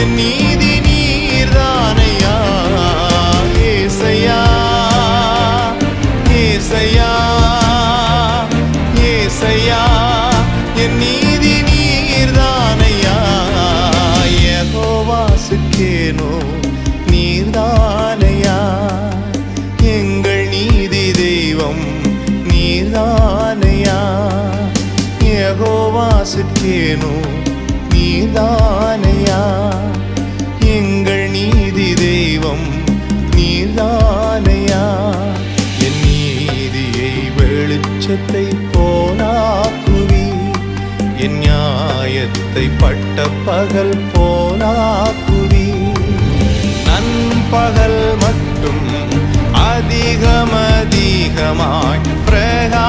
என் நீதி நீர்தானையா ஏசையா ஏசையா ஏசையா என் நீதி நீர்தானையா யெகோவாசுக்கேனோ நீர்தானையா எங்கள் நீதி தெய்வம் நீர்தானையா யெகோவாசுக்கேனோ நீர்தானையா எங்கள் நீதி தெய்வம் நீர்தானையா என் நீதியை வெளிச்சத்தை போலாக்குவி என் நியாயத்தை பட்ட பகல் போலாக்குவி நண்பகல் மட்டும் அதிகமாய் பிரகா